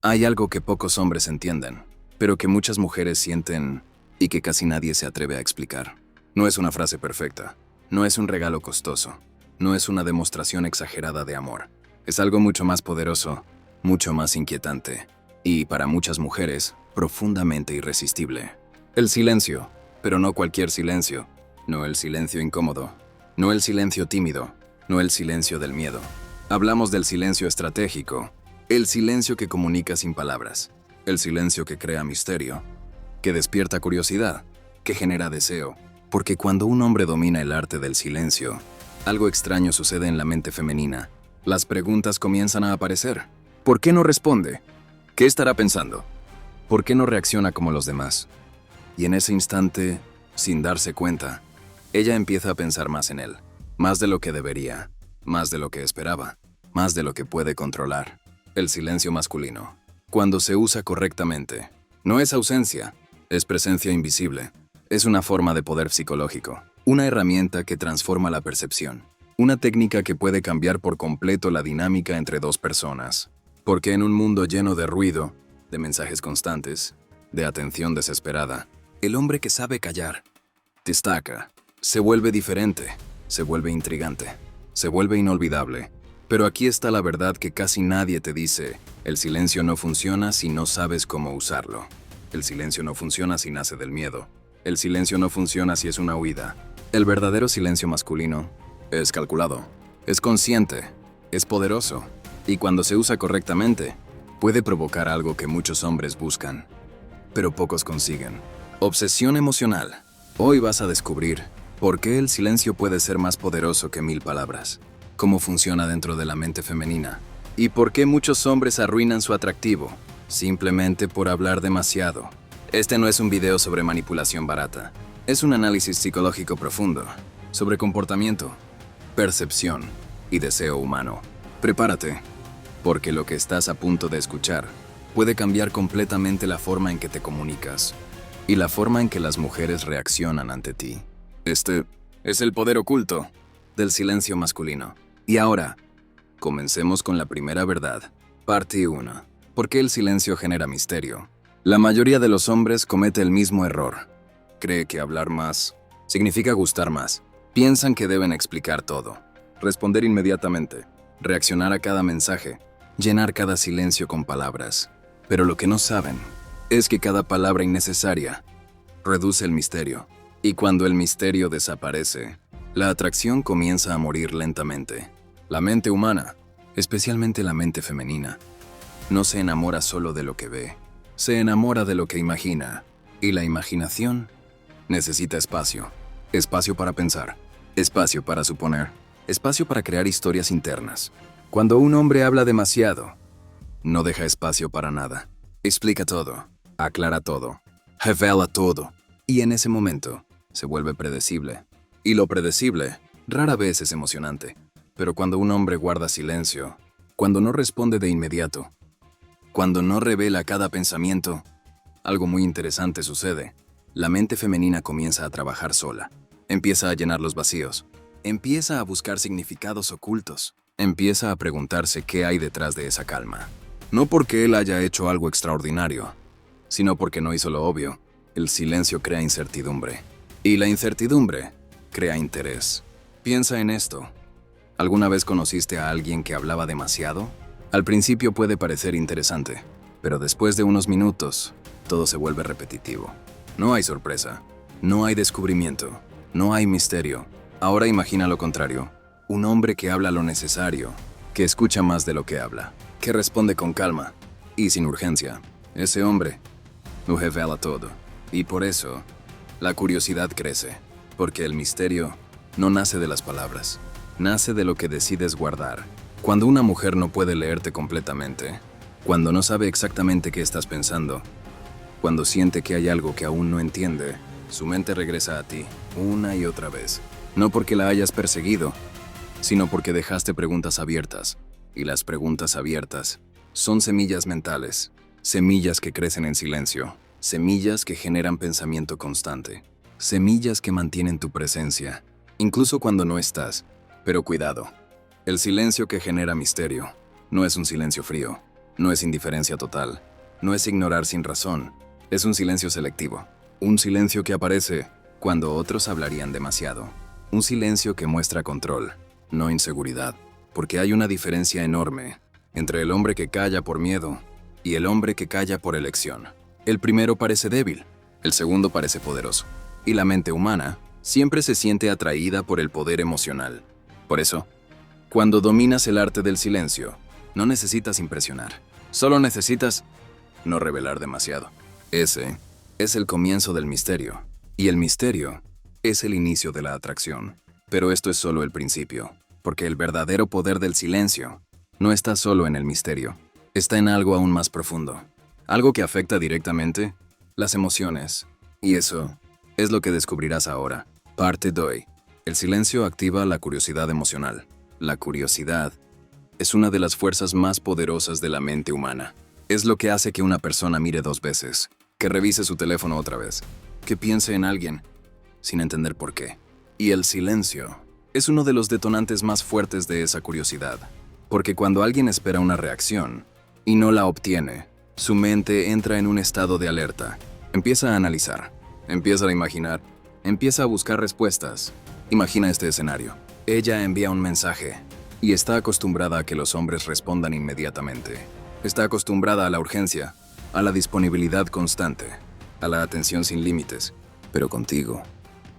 Hay algo que pocos hombres entienden, pero que muchas mujeres sienten y que casi nadie se atreve a explicar. No es una frase perfecta, no es un regalo costoso, no es una demostración exagerada de amor. Es algo mucho más poderoso, mucho más inquietante y, para muchas mujeres, profundamente irresistible. El silencio, pero no cualquier silencio, no el silencio incómodo, no el silencio tímido, no el silencio del miedo. Hablamos del silencio estratégico, el silencio que comunica sin palabras, el silencio que crea misterio, que despierta curiosidad, que genera deseo, porque cuando un hombre domina el arte del silencio, algo extraño sucede en la mente femenina. Las preguntas comienzan a aparecer. ¿Por qué no responde? ¿Qué estará pensando? ¿Por qué no reacciona como los demás? Y en ese instante, sin darse cuenta, ella empieza a pensar más en él, más de lo que debería, más de lo que esperaba, más de lo que puede controlar. El silencio masculino, cuando se usa correctamente, no es ausencia, es presencia invisible. Es una forma de poder psicológico, una herramienta que transforma la percepción, una técnica que puede cambiar por completo la dinámica entre dos personas. Porque en un mundo lleno de ruido, de mensajes constantes, de atención desesperada, el hombre que sabe callar destaca, se vuelve diferente, se vuelve intrigante, se vuelve inolvidable. Pero aquí está la verdad que casi nadie te dice: el silencio no funciona si no sabes cómo usarlo. El silencio no funciona si nace del miedo. El silencio no funciona si es una huida. El verdadero silencio masculino es calculado, es consciente, es poderoso, y cuando se usa correctamente, puede provocar algo que muchos hombres buscan, pero pocos consiguen. Obsesión emocional. Hoy vas a descubrir por qué el silencio puede ser más poderoso que 1000 palabras, cómo funciona dentro de la mente femenina, y por qué muchos hombres arruinan su atractivo, simplemente por hablar demasiado. Este no es un video sobre manipulación barata, es un análisis psicológico profundo, sobre comportamiento, percepción y deseo humano. Prepárate, porque lo que estás a punto de escuchar puede cambiar completamente la forma en que te comunicas y la forma en que las mujeres reaccionan ante ti. Este es el poder oculto del silencio masculino. Y ahora, comencemos con la primera verdad. Parte 1. ¿Por qué el silencio genera misterio? La mayoría de los hombres comete el mismo error. Cree que hablar más significa gustar más. Piensan que deben explicar todo, responder inmediatamente, reaccionar a cada mensaje, llenar cada silencio con palabras. Pero lo que no saben es que cada palabra innecesaria reduce el misterio. Y cuando el misterio desaparece, la atracción comienza a morir lentamente. La mente humana, especialmente la mente femenina, no se enamora solo de lo que ve, se enamora de lo que imagina. Y la imaginación necesita espacio. Espacio para pensar, espacio para suponer, espacio para crear historias internas. Cuando un hombre habla demasiado, no deja espacio para nada. Explica todo, aclara todo, revela todo. Y en ese momento, se vuelve predecible. Y lo predecible rara vez es emocionante. Pero cuando un hombre guarda silencio, cuando no responde de inmediato, cuando no revela cada pensamiento, algo muy interesante sucede. La mente femenina comienza a trabajar sola. Empieza a llenar los vacíos. Empieza a buscar significados ocultos. Empieza a preguntarse qué hay detrás de esa calma. No porque él haya hecho algo extraordinario, sino porque no hizo lo obvio. El silencio crea incertidumbre. Y la incertidumbre crea interés. Piensa en esto. ¿Alguna vez conociste a alguien que hablaba demasiado? Al principio puede parecer interesante, pero después de unos minutos, todo se vuelve repetitivo. No hay sorpresa, no hay descubrimiento, no hay misterio. Ahora imagina lo contrario. Un hombre que habla lo necesario, que escucha más de lo que habla, que responde con calma y sin urgencia. Ese hombre lo revela todo. Y por eso, la curiosidad crece, porque el misterio no nace de las palabras, nace de lo que decides guardar. Cuando una mujer no puede leerte completamente, cuando no sabe exactamente qué estás pensando, cuando siente que hay algo que aún no entiende, su mente regresa a ti una y otra vez. No porque la hayas perseguido, sino porque dejaste preguntas abiertas. Y las preguntas abiertas son semillas mentales, semillas que crecen en silencio, semillas que generan pensamiento constante, semillas que mantienen tu presencia, incluso cuando no estás. Pero cuidado, el silencio que genera misterio no es un silencio frío, No es indiferencia total. No es ignorar sin razón. Es un silencio selectivo. Un silencio que aparece cuando otros hablarían demasiado. Un silencio que muestra control, no inseguridad. Porque hay una diferencia enorme entre el hombre que calla por miedo y el hombre que calla por elección. El primero parece débil, el segundo parece poderoso. Y la mente humana siempre se siente atraída por el poder emocional. Por eso, cuando dominas el arte del silencio, no necesitas impresionar. Solo necesitas no revelar demasiado. Ese es el comienzo del misterio. Y el misterio es el inicio de la atracción. Pero esto es solo el principio, porque el verdadero poder del silencio no está solo en el misterio. Está en algo aún más profundo. Algo que afecta directamente las emociones. Y eso es lo que descubrirás ahora. Parte 2. El silencio activa la curiosidad emocional. La curiosidad es una de las fuerzas más poderosas de la mente humana. Es lo que hace que una persona mire 2 veces, que revise su teléfono otra vez, que piense en alguien sin entender por qué. Y el silencio es uno de los detonantes más fuertes de esa curiosidad. Porque cuando alguien espera una reacción y no la obtiene, su mente entra en un estado de alerta. Empieza a analizar, empieza a imaginar, empieza a buscar respuestas. Imagina este escenario. Ella envía un mensaje y está acostumbrada a que los hombres respondan inmediatamente. Está acostumbrada a la urgencia, a la disponibilidad constante, a la atención sin límites. Pero contigo,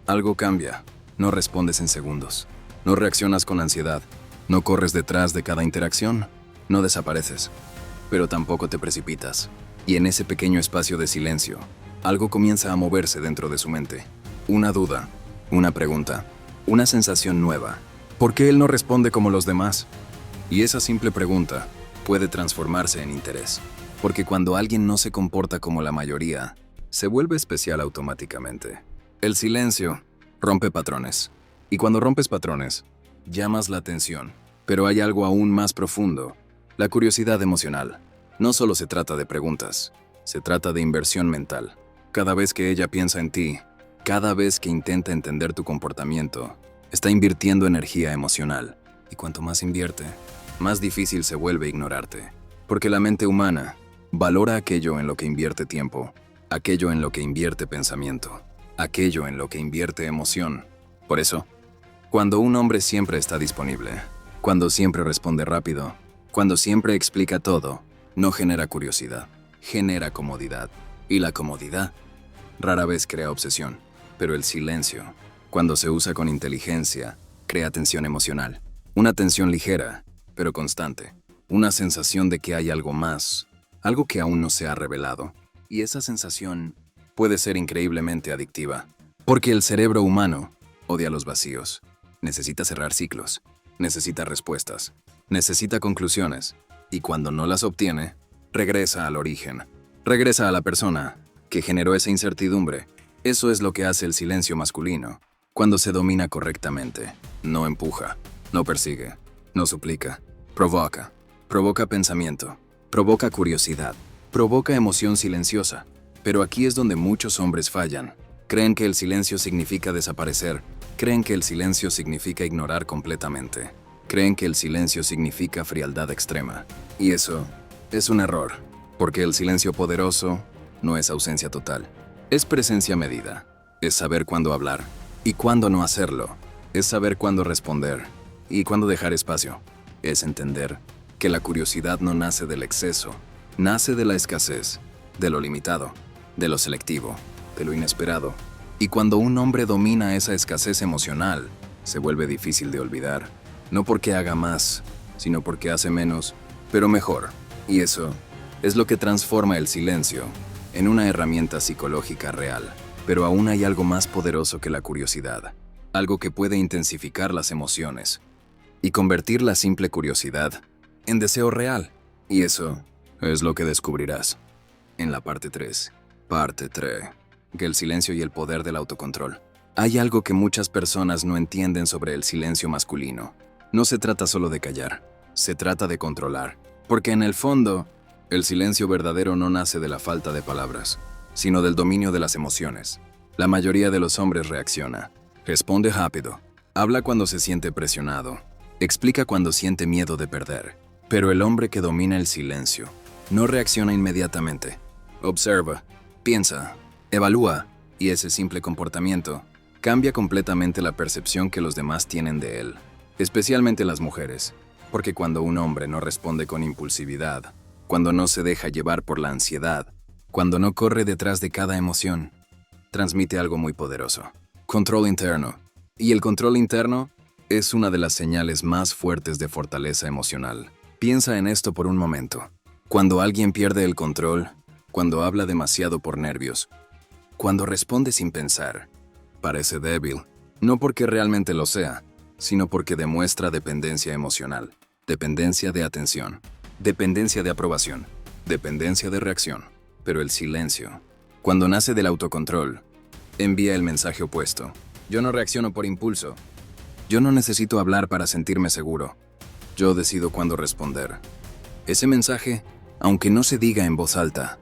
algo cambia. No respondes en segundos. No reaccionas con ansiedad. No corres detrás de cada interacción. No desapareces. Pero tampoco te precipitas. Y en ese pequeño espacio de silencio, algo comienza a moverse dentro de su mente. Una duda, una pregunta, una sensación nueva. ¿Por qué él no responde como los demás? Y esa simple pregunta puede transformarse en interés. Porque cuando alguien no se comporta como la mayoría, se vuelve especial automáticamente. El silencio rompe patrones. Y cuando rompes patrones, llamas la atención. Pero hay algo aún más profundo. La curiosidad emocional. No solo se trata de preguntas, se trata de inversión mental. Cada vez que ella piensa en ti, cada vez que intenta entender tu comportamiento, está invirtiendo energía emocional. Y cuanto más invierte, más difícil se vuelve ignorarte. Porque la mente humana valora aquello en lo que invierte tiempo, aquello en lo que invierte pensamiento, aquello en lo que invierte emoción. Por eso, cuando un hombre siempre está disponible, cuando siempre responde rápido, cuando siempre explica todo, no genera curiosidad, genera comodidad. Y la comodidad rara vez crea obsesión. Pero el silencio, cuando se usa con inteligencia, crea tensión emocional. Una tensión ligera, pero constante. Una sensación de que hay algo más, algo que aún no se ha revelado. Y esa sensación puede ser increíblemente adictiva. Porque el cerebro humano odia los vacíos. Necesita cerrar ciclos. Necesita respuestas. Necesita conclusiones. Y cuando no las obtiene, regresa al origen. Regresa a la persona que generó esa incertidumbre. Eso es lo que hace el silencio masculino. Cuando se domina correctamente, no empuja, no persigue, no suplica, provoca. Provoca pensamiento, provoca curiosidad, provoca emoción silenciosa. Pero aquí es donde muchos hombres fallan. Creen que el silencio significa desaparecer. Creen que el silencio significa ignorar completamente. Creen que el silencio significa frialdad extrema. Y eso es un error, porque el silencio poderoso no es ausencia total. Es presencia medida. Es saber cuándo hablar y cuándo no hacerlo. Es saber cuándo responder y cuándo dejar espacio. Es entender que la curiosidad no nace del exceso, nace de la escasez, de lo limitado, de lo selectivo, de lo inesperado. Y cuando un hombre domina esa escasez emocional, se vuelve difícil de olvidar. No porque haga más, sino porque hace menos, pero mejor. Y eso es lo que transforma el silencio en una herramienta psicológica real. Pero aún hay algo más poderoso que la curiosidad. Algo que puede intensificar las emociones y convertir la simple curiosidad en deseo real. Y eso es lo que descubrirás en la parte 3. Parte 3. Que el silencio y el poder del autocontrol. Hay algo que muchas personas no entienden sobre el silencio masculino. No se trata solo de callar, se trata de controlar. Porque en el fondo, el silencio verdadero no nace de la falta de palabras, sino del dominio de las emociones. La mayoría de los hombres reacciona, responde rápido, habla cuando se siente presionado, explica cuando siente miedo de perder. Pero el hombre que domina el silencio No reacciona inmediatamente. Observa, piensa, evalúa, y ese simple comportamiento cambia completamente la percepción que los demás tienen de él, especialmente las mujeres, porque cuando un hombre no responde con impulsividad, cuando no se deja llevar por la ansiedad, cuando no corre detrás de cada emoción, transmite algo muy poderoso. Control interno. Y el control interno es una de las señales más fuertes de fortaleza emocional. Piensa en esto por un momento. Cuando alguien pierde el control, cuando habla demasiado por nervios, cuando responde sin pensar, parece débil, no porque realmente lo sea, sino porque demuestra dependencia emocional, dependencia de atención, dependencia de aprobación, dependencia de reacción. Pero el silencio, cuando nace del autocontrol, envía el mensaje opuesto. Yo no reacciono por impulso. Yo no necesito hablar para sentirme seguro. Yo decido cuándo responder. Ese mensaje, aunque no se diga en voz alta,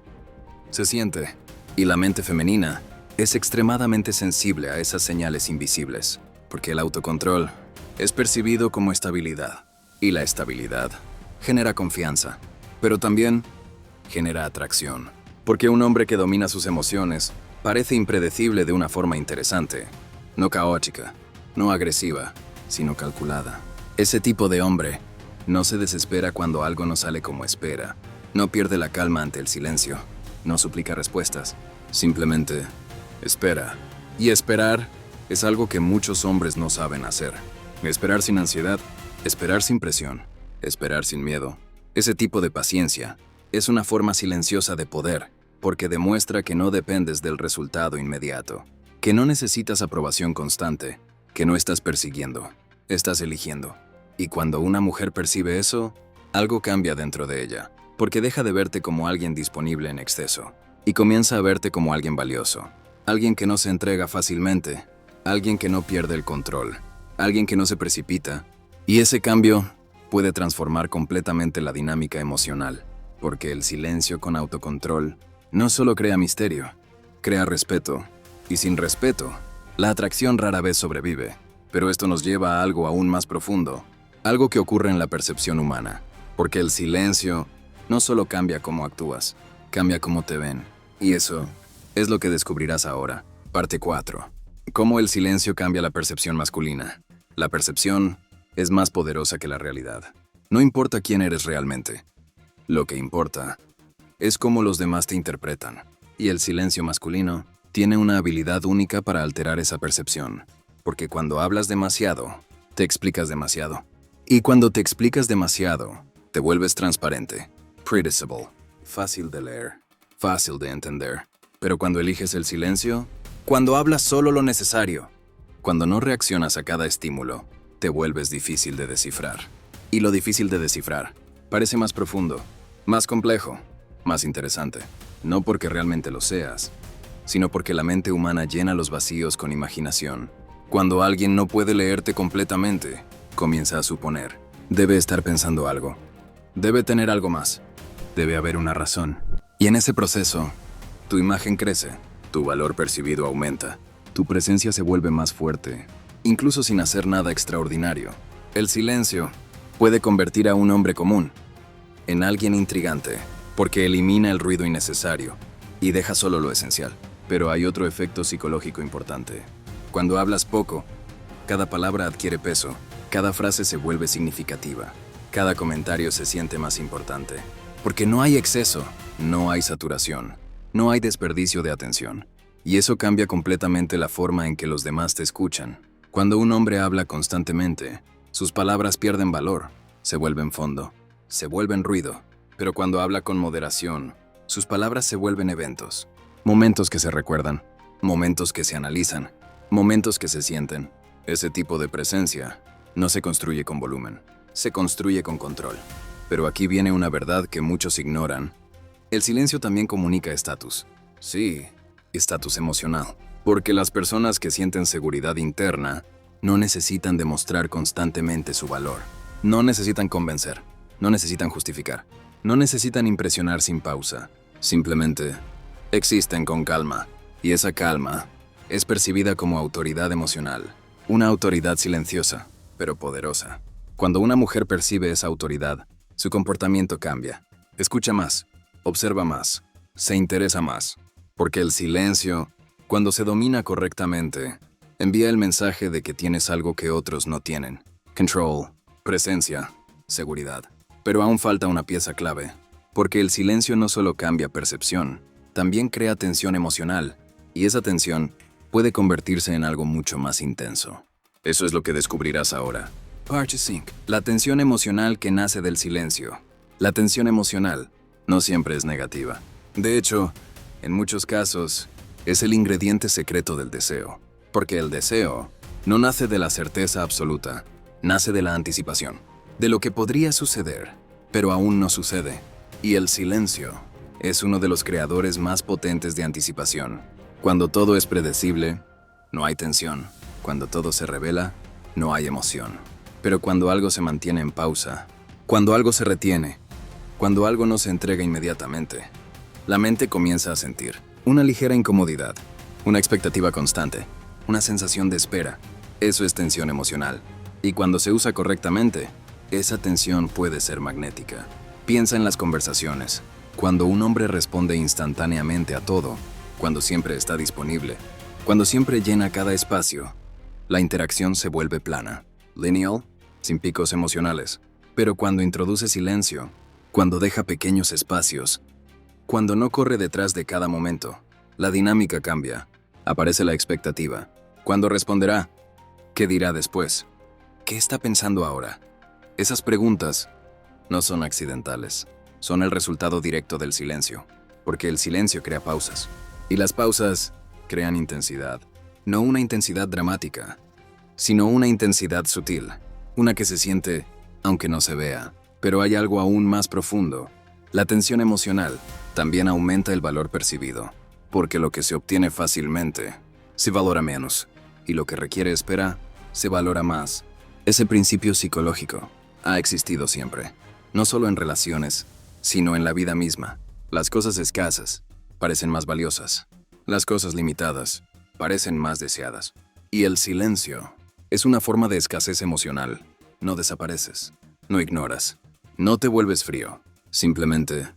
se siente, y la mente femenina es extremadamente sensible a esas señales invisibles, porque el autocontrol es percibido como estabilidad, y la estabilidad genera confianza, pero también genera atracción, porque un hombre que domina sus emociones parece impredecible de una forma interesante, no caótica, no agresiva, sino calculada. Ese tipo de hombre no se desespera cuando algo no sale como espera, no pierde la calma ante el silencio, no suplica respuestas, simplemente espera. Y esperar es algo que muchos hombres no saben hacer. Esperar sin ansiedad, esperar sin presión, esperar sin miedo. Ese tipo de paciencia es una forma silenciosa de poder, porque demuestra que no dependes del resultado inmediato, que no necesitas aprobación constante, que no estás persiguiendo, estás eligiendo. Y cuando una mujer percibe eso, algo cambia dentro de ella, porque deja de verte como alguien disponible en exceso, y comienza a verte como alguien valioso, alguien que no se entrega fácilmente, alguien que no pierde el control, alguien que no se precipita, y ese cambio puede transformar completamente la dinámica emocional, porque el silencio con autocontrol no solo crea misterio, crea respeto, y sin respeto, la atracción rara vez sobrevive, pero esto nos lleva a algo aún más profundo, algo que ocurre en la percepción humana, porque el silencio no solo cambia cómo actúas, cambia cómo te ven, y eso es lo que descubrirás ahora. Parte 4. Cómo el silencio cambia la percepción masculina. La percepción es más poderosa que la realidad. No importa quién eres realmente. Lo que importa es cómo los demás te interpretan. Y el silencio masculino tiene una habilidad única para alterar esa percepción. Porque cuando hablas demasiado, te explicas demasiado. Y cuando te explicas demasiado, te vuelves transparente. Predictable. Fácil de leer. Fácil de entender. Pero cuando eliges el silencio, cuando hablas solo lo necesario, cuando no reaccionas a cada estímulo, te vuelves difícil de descifrar. Y lo difícil de descifrar parece más profundo, más complejo, más interesante. No porque realmente lo seas, sino porque la mente humana llena los vacíos con imaginación. Cuando alguien no puede leerte completamente, comienza a suponer. Debe estar pensando algo. Debe tener algo más. Debe haber una razón. Y en ese proceso, tu imagen crece, tu valor percibido aumenta, tu presencia se vuelve más fuerte, incluso sin hacer nada extraordinario. El silencio puede convertir a un hombre común en alguien intrigante, porque elimina el ruido innecesario y deja solo lo esencial. Pero hay otro efecto psicológico importante. Cuando hablas poco, cada palabra adquiere peso, cada frase se vuelve significativa, cada comentario se siente más importante. Porque no hay exceso, no hay saturación, no hay desperdicio de atención. Y eso cambia completamente la forma en que los demás te escuchan. Cuando un hombre habla constantemente, sus palabras pierden valor, se vuelven fondo, se vuelven ruido. Pero cuando habla con moderación, sus palabras se vuelven eventos. Momentos que se recuerdan, momentos que se analizan, momentos que se sienten. Ese tipo de presencia no se construye con volumen, se construye con control. Pero aquí viene una verdad que muchos ignoran. El silencio también comunica estatus. Sí, estatus emocional. Porque las personas que sienten seguridad interna no necesitan demostrar constantemente su valor. No necesitan convencer, no necesitan justificar, no necesitan impresionar sin pausa. Simplemente existen con calma. Y esa calma es percibida como autoridad emocional. Una autoridad silenciosa, pero poderosa. Cuando una mujer percibe esa autoridad, su comportamiento cambia. Escucha más, observa más, se interesa más, porque el silencio, cuando se domina correctamente, envía el mensaje de que tienes algo que otros no tienen. Control, presencia, seguridad. Pero aún falta una pieza clave, porque el silencio no solo cambia percepción, también crea tensión emocional, y esa tensión puede convertirse en algo mucho más intenso. Eso es lo que descubrirás ahora. Part 5. La tensión emocional que nace del silencio. La tensión emocional no siempre es negativa. De hecho, en muchos casos, es el ingrediente secreto del deseo. Porque el deseo no nace de la certeza absoluta, nace de la anticipación, de lo que podría suceder, pero aún no sucede. Y el silencio es uno de los creadores más potentes de anticipación. Cuando todo es predecible, no hay tensión. Cuando todo se revela, no hay emoción. Pero cuando algo se mantiene en pausa, cuando algo se retiene, cuando algo no se entrega inmediatamente, la mente comienza a sentir una ligera incomodidad, una expectativa constante, una sensación de espera. Eso es tensión emocional. Y cuando se usa correctamente, esa tensión puede ser magnética. Piensa en las conversaciones. Cuando un hombre responde instantáneamente a todo, cuando siempre está disponible, cuando siempre llena cada espacio, la interacción se vuelve plana, lineal, sin picos emocionales. Pero cuando introduce silencio, cuando deja pequeños espacios, cuando no corre detrás de cada momento, la dinámica cambia. Aparece la expectativa. ¿Cuándo responderá? ¿Qué dirá después? ¿Qué está pensando ahora? Esas preguntas no son accidentales. Son el resultado directo del silencio. Porque el silencio crea pausas. Y las pausas crean intensidad. No una intensidad dramática, sino una intensidad sutil. Una que se siente, aunque no se vea. Pero hay algo aún más profundo. La tensión emocional también aumenta el valor percibido. Porque lo que se obtiene fácilmente se valora menos. Y lo que requiere espera se valora más. Ese principio psicológico ha existido siempre. No solo en relaciones, sino en la vida misma. Las cosas escasas parecen más valiosas. Las cosas limitadas parecen más deseadas. Y el silencio es una forma de escasez emocional. No desapareces, no ignoras, no te vuelves frío. Simplemente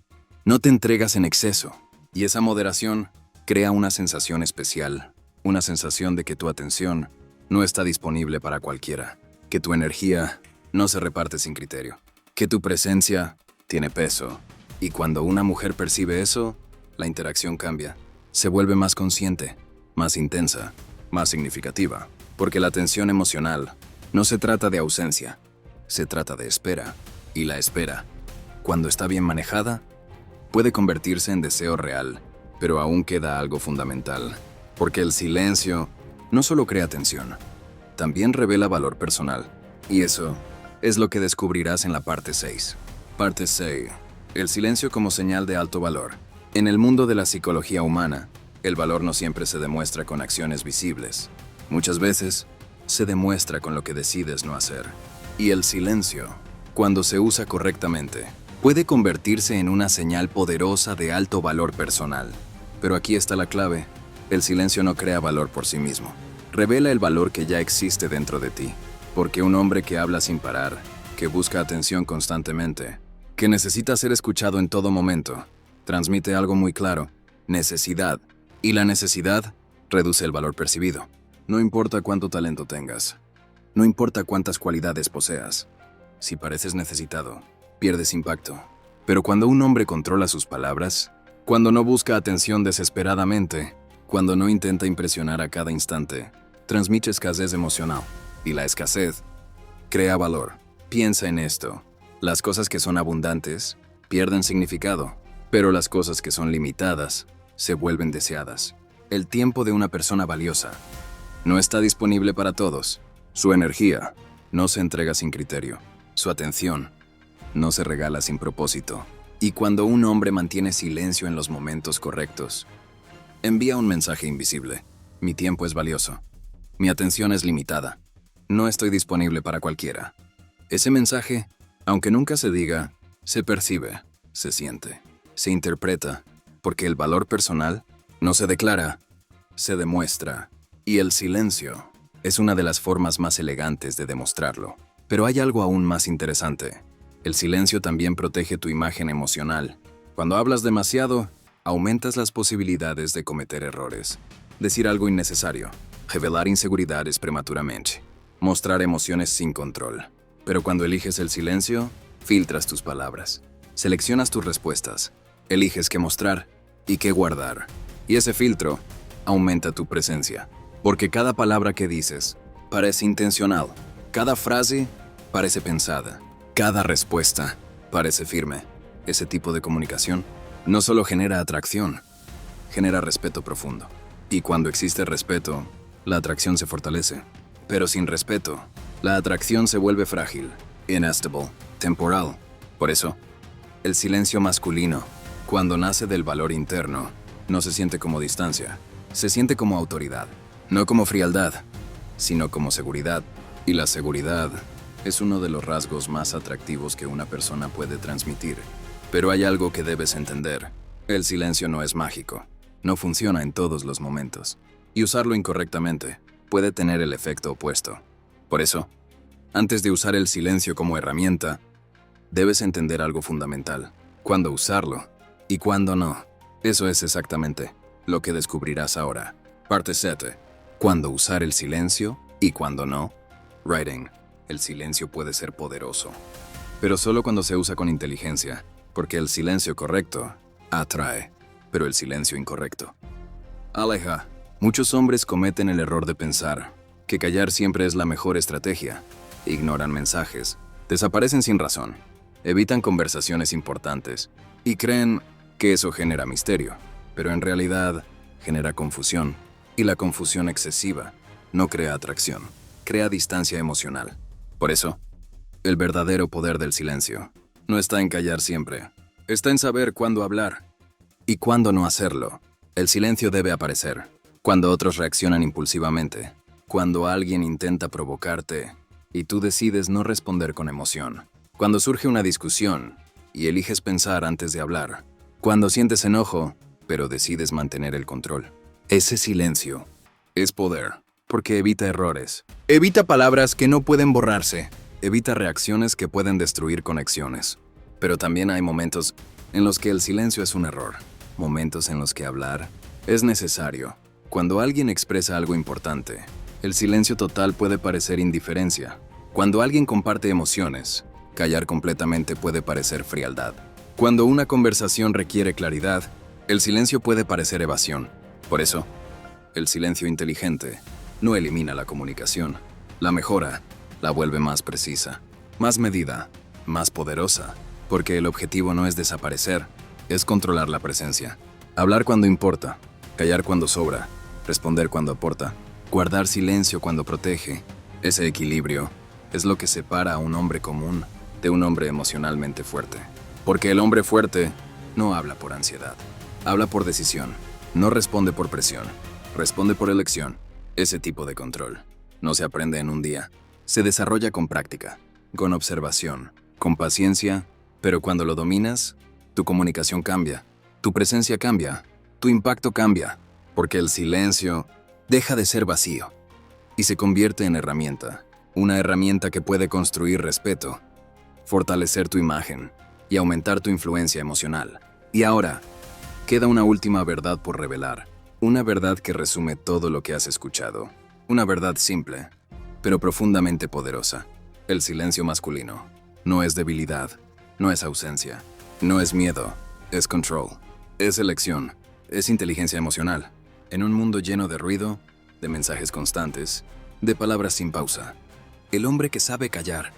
no te entregas en exceso. Y esa moderación crea una sensación especial. Una sensación de que tu atención no está disponible para cualquiera. Que tu energía no se reparte sin criterio. Que tu presencia tiene peso. Y cuando una mujer percibe eso, la interacción cambia. Se vuelve más consciente, más intensa, más significativa. Porque la tensión emocional no se trata de ausencia, se trata de espera. Y la espera, cuando está bien manejada, puede convertirse en deseo real, pero aún queda algo fundamental. Porque el silencio no solo crea tensión, también revela valor personal. Y eso es lo que descubrirás en la parte 6. Parte 6. El silencio como señal de alto valor. En el mundo de la psicología humana, el valor no siempre se demuestra con acciones visibles. Muchas veces, se demuestra con lo que decides no hacer. Y el silencio, cuando se usa correctamente, puede convertirse en una señal poderosa de alto valor personal. Pero aquí está la clave. El silencio no crea valor por sí mismo. Revela el valor que ya existe dentro de ti. Porque un hombre que habla sin parar, que busca atención constantemente, que necesita ser escuchado en todo momento, transmite algo muy claro: necesidad. Y la necesidad reduce el valor percibido. No importa cuánto talento tengas. No importa cuántas cualidades poseas. Si pareces necesitado, pierdes impacto. Pero cuando un hombre controla sus palabras, cuando no busca atención desesperadamente, cuando no intenta impresionar a cada instante, transmite escasez emocional. Y la escasez crea valor. Piensa en esto. Las cosas que son abundantes pierden significado, pero las cosas que son limitadas se vuelven deseadas. El tiempo de una persona valiosa no está disponible para todos. Su energía no se entrega sin criterio. Su atención no se regala sin propósito. Y cuando un hombre mantiene silencio en los momentos correctos, envía un mensaje invisible. Mi tiempo es valioso. Mi atención es limitada. No estoy disponible para cualquiera. Ese mensaje, aunque nunca se diga, se percibe, se siente, se interpreta, porque el valor personal no se declara, se demuestra. Y el silencio es una de las formas más elegantes de demostrarlo. Pero hay algo aún más interesante. El silencio también protege tu imagen emocional. Cuando hablas demasiado, aumentas las posibilidades de cometer errores. Decir algo innecesario, revelar inseguridades prematuramente, mostrar emociones sin control. Pero cuando eliges el silencio, filtras tus palabras, seleccionas tus respuestas, eliges qué mostrar y qué guardar. Y ese filtro aumenta tu presencia, porque cada palabra que dices parece intencional, cada frase parece pensada, cada respuesta parece firme. Ese tipo de comunicación no solo genera atracción, genera respeto profundo. Y cuando existe respeto, la atracción se fortalece. Pero sin respeto, la atracción se vuelve frágil, inestable, temporal. Por eso, el silencio masculino, cuando nace del valor interno, no se siente como distancia, se siente como autoridad, no como frialdad, sino como seguridad. Y la seguridad es uno de los rasgos más atractivos que una persona puede transmitir. Pero hay algo que debes entender. El silencio no es mágico, no funciona en todos los momentos, y usarlo incorrectamente puede tener el efecto opuesto. Por eso, antes de usar el silencio como herramienta, debes entender algo fundamental: cuándo usarlo y cuándo no. Eso es exactamente lo que descubrirás ahora. Parte 7. Cuándo usar el silencio y cuándo no. Writing. El silencio puede ser poderoso, pero solo cuando se usa con inteligencia, porque el silencio correcto atrae, pero el silencio incorrecto aleja. Muchos hombres cometen el error de pensar que callar siempre es la mejor estrategia. Ignoran mensajes, desaparecen sin razón, evitan conversaciones importantes y creen que eso genera misterio, pero en realidad genera confusión, y la confusión excesiva no crea atracción, crea distancia emocional. Por eso, el verdadero poder del silencio no está en callar siempre, está en saber cuándo hablar y cuándo no hacerlo. El silencio debe aparecer cuando otros reaccionan impulsivamente, cuando alguien intenta provocarte y tú decides no responder con emoción, cuando surge una discusión y eliges pensar antes de hablar, cuando sientes enojo pero decides mantener el control. Ese silencio es poder, porque evita errores, evita palabras que no pueden borrarse, evita reacciones que pueden destruir conexiones. Pero también hay momentos en los que el silencio es un error, momentos en los que hablar es necesario. Cuando alguien expresa algo importante, el silencio total puede parecer indiferencia. Cuando alguien comparte emociones, callar completamente puede parecer frialdad. Cuando una conversación requiere claridad, el silencio puede parecer evasión. Por eso, el silencio inteligente no elimina la comunicación, la mejora, la vuelve más precisa, más medida, más poderosa, porque el objetivo no es desaparecer, es controlar la presencia. Hablar cuando importa, callar cuando sobra, responder cuando aporta, guardar silencio cuando protege. Ese equilibrio es lo que separa a un hombre común de un hombre emocionalmente fuerte. Porque el hombre fuerte no habla por ansiedad, habla por decisión, no responde por presión, responde por elección. Ese tipo de control no se aprende en un día, se desarrolla con práctica, con observación, con paciencia, pero cuando lo dominas, tu comunicación cambia, tu presencia cambia, tu impacto cambia, porque el silencio deja de ser vacío y se convierte en herramienta, una herramienta que puede construir respeto, fortalecer tu imagen y aumentar tu influencia emocional. Y ahora, queda una última verdad por revelar, una verdad que resume todo lo que has escuchado, una verdad simple, pero profundamente poderosa. El silencio masculino no es debilidad, no es ausencia, no es miedo, es control, es elección, es inteligencia emocional. En un mundo lleno de ruido, de mensajes constantes, de palabras sin pausa, el hombre que sabe callar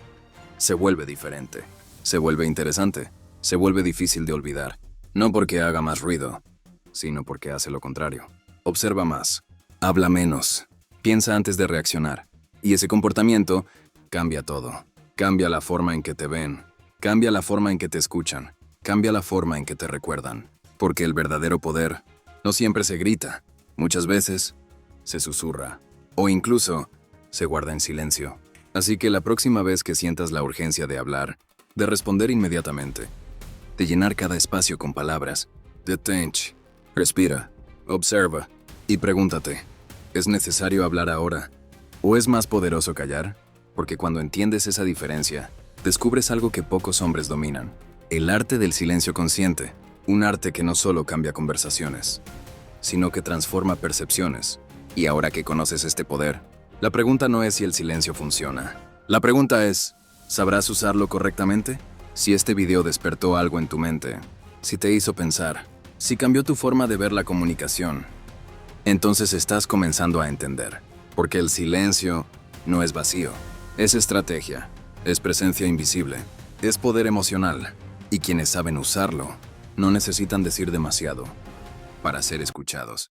se vuelve diferente, se vuelve interesante, se vuelve difícil de olvidar, no porque haga más ruido, sino porque hace lo contrario. Observa más, habla menos, piensa antes de reaccionar, y ese comportamiento cambia todo. Cambia la forma en que te ven, cambia la forma en que te escuchan, cambia la forma en que te recuerdan. Porque el verdadero poder no siempre se grita, muchas veces se susurra, o incluso se guarda en silencio. Así que la próxima vez que sientas la urgencia de hablar, de responder inmediatamente, de llenar cada espacio con palabras, detente, respira, observa y pregúntate, ¿es necesario hablar ahora? ¿O es más poderoso callar? Porque cuando entiendes esa diferencia, descubres algo que pocos hombres dominan: el arte del silencio consciente. Un arte que no solo cambia conversaciones, sino que transforma percepciones. Y ahora que conoces este poder, la pregunta no es si el silencio funciona. La pregunta es, ¿sabrás usarlo correctamente? Si este video despertó algo en tu mente, si te hizo pensar, si cambió tu forma de ver la comunicación, entonces estás comenzando a entender, porque el silencio no es vacío, es estrategia, es presencia invisible, es poder emocional, y quienes saben usarlo no necesitan decir demasiado para ser escuchados.